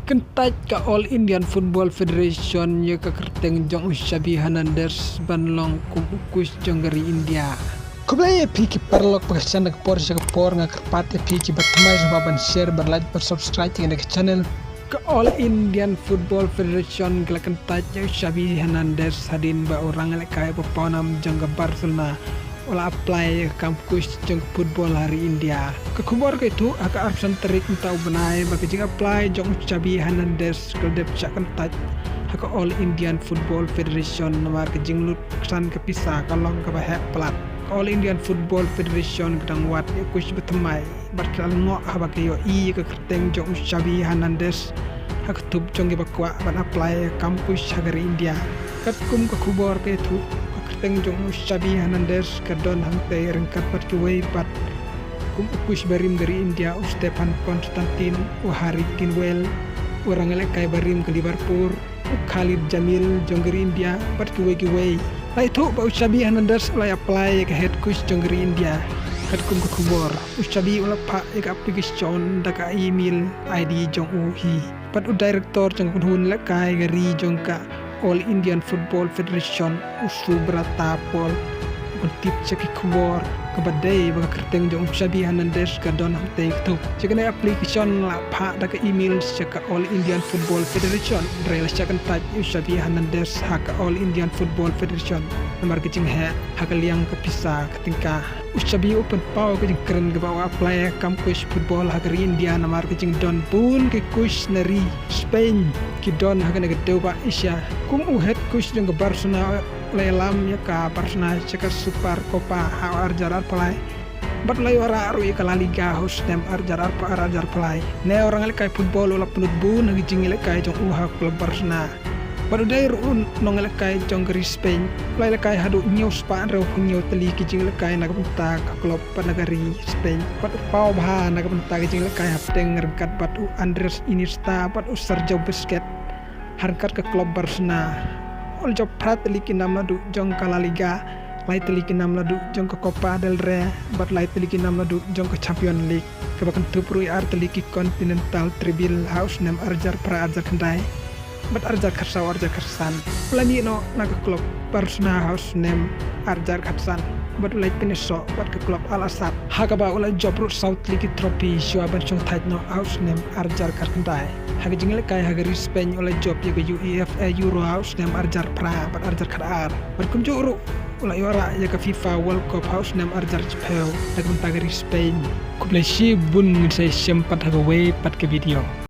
Kentaj ka All Indian Football Federation ya ka kerteng jong Xabi Hernandez banlong kum ukus jong dari India. Kublai piki perlok pagsan nak por sa por nga kerpate piki batmay sa baban share berlaj per subscribe ng channel ka All Indian Football Federation kala kentaj ya Xabi Hernandez hadin ba orang lek kay paponam jong Barcelona wala apply kampus jong football hari India. Kekubor ke itu agak arsan terik entau benai bagi jing apply jong Xabi Hernandez kedep cakan taj haka All Indian Football Federation nomor kejing lut kesan kepisah kalong ke bahek pelat. All Indian Football Federation kedang wat kus betemai berkal ngok habake yo i ke kerteng jong Xabi Hernandez hak tub jong bakwa ban apply kampus hari India. Kum kekubor ke itu kerteng jong Xabi Hernandez kedon hangte rengkat pat kuwei pat kum ukus barim dari India Stefan Konstantin Hari Kinwell orang elek kai barim ke Liverpool Khalid Jamil jong dari India pat kuwei lai tu ba Xabi Hernandez lai apply ke head coach jong dari India kat kum ke kubor Xabi ula pa ek application daka email ID jong uhi pat director jong hun lek kai gari jong ka All Indian Football Federation usu beratapol untip ceki kubor kebadai baka kerteng jong Xabi Hernandez kadon hante tu cekena application la pa daka email ceka All Indian Football Federation rela cekan taj Xabi Hernandez haka All Indian Football Federation nomor kecing he haka liang kepisah ketingkah Xabi open pau kecing keren ke bawa apply kampus football haka India nomor kecing don pun ke coach nari Spain kidon haka negedeu ba Asia kum head coach jong ke Barcelona lelam ya ka Barcelona ceka Super Copa arjar pelai bat lay ora aru ka La Liga host dem arjar pelai ne orang lek kai football la penut bun ngi jing lek kai jong klub Barcelona bat dai run nong lek kai jong ke Spain lay lek kai hadu news pa rew ngew teli ki jing lek kai nak bentak klub negari Spain bat pau bah nak bentak jing lek kai hapteng rengkat bat Andres Iniesta bat Sergio Busquets harkat ke klub Barcelona ol job prat liki namla du jong ka La Liga lai teliki namla du jong ka Copa del Rey bat lai teliki namla du jong ka Champions League kebakan tuprui ar teliki Continental Treble House nem arjar pra arjar kendai bat arjar kersan lani no naga klub Barcelona House nem arjar katsan bat ulai peneso bat ke klub Al Asad haka ba ulai job rut South League trophy shua ban chong thaj no house nem arjar kendai haka jingle kai haka ri Spain ulai job ya ke UEFA Euro House nem arjar pra bat arjar kadar bat kum juru ulai ora ya ke FIFA World Cup House nem arjar chpeu dak mentagari Spain kublai shi bun ngisai sempat haka we pat ke video